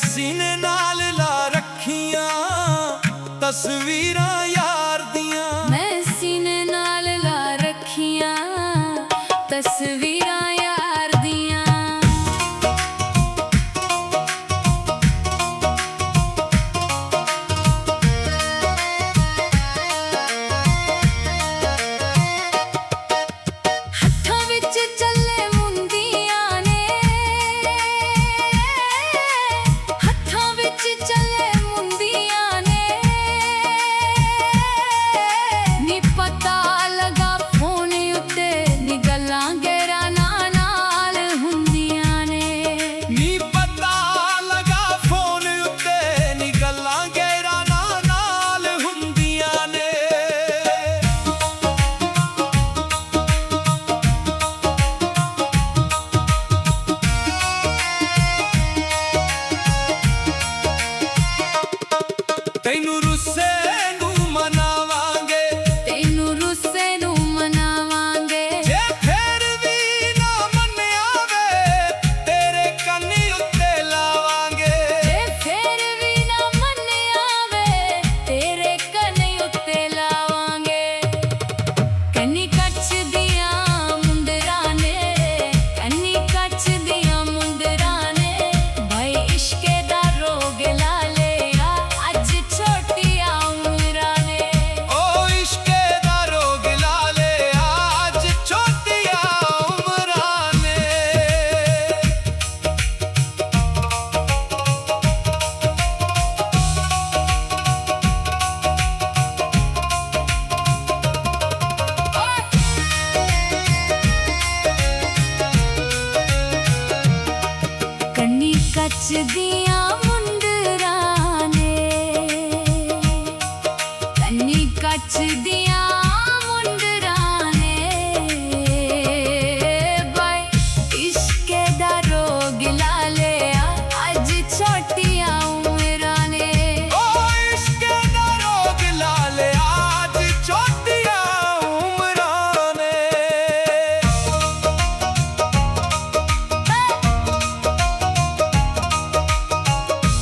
सीने नाल ला रखियां तस्वीरां यार दियां। मैं सीने नाल ला रखियां तस्वीरां यार दियां। हत्थां विच चले मुंदियां ने, हत्थां विच चले मुंदियां ने, नी पता लगा फोन उत्ते नी गल्लां गैराना नाल हुंदियां ने। नी पता लगा फोन उत्ते नी गल्लां गैराना नाल हुंदियां ने। तैनू रुस्से नू मनावांगे, तैनू रुस्से नू मनावांगे, जे फिर भी ना मन्निया वे तेरे कन्नी उत्ते लावांगे। जे फिर भी ना मन्निया वे तेरे कन्नी उत्ते लावांगे। कन्नी कच्छ दियां मुंदरां ने, कन्नी कच्छ दियां मुंदरां ने, भाई इश्के दा रोग ला लिया अज छोटिया उमरां ने। ओ इश्के दा रोग ला लिया अज छोटिया उमरां ने। कन्नी कच्छ दियां मुंदरां ने, कन्नी कच्छ दियां मुंदरां ने, भाई इश्के दा रोग ला लिया अज छोटिया उमरां ने। ओ इश्के दा रोग ला लिया अज छोटिया उमरां ने।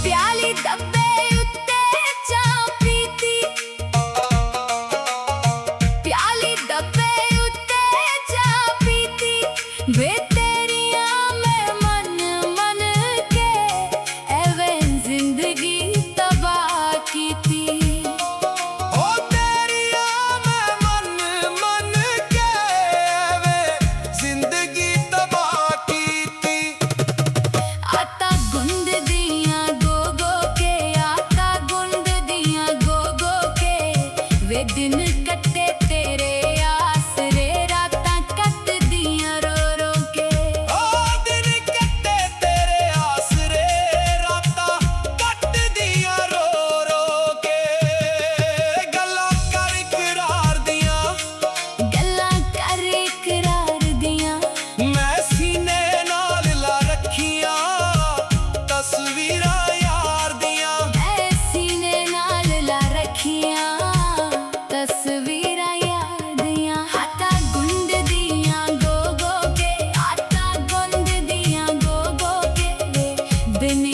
प्याली डब्बे उत्ते चा पीती, प्याली डब्बे उत्ते चा पीती, वे तेरियां मैं मन मन के एवें जिंदगी तबाह कीती। ओ तेरिया मैं मन मन के वे जिंदगी तबाह कीती। आटा गुंद दियां गो गो के, आटा गुंद दियां गो गो के, वे दिन कट्टे तेरे आसरे रातां कट दियां रो रो के। ओ दिन कट्टे तेरे आसरे रातां कट दियां रो रो के। गल्लां कर इकरार दियां, गल्लां कर इकरार दियां, मैं सीने नाल ला रखियां तस्वीरां यार दियां। मैं सीने नाल ला रखियां तस्वीरां यार दियां। आटा गुंद दियां गो गो के, आटा गुंद दियां गो गो के, दिन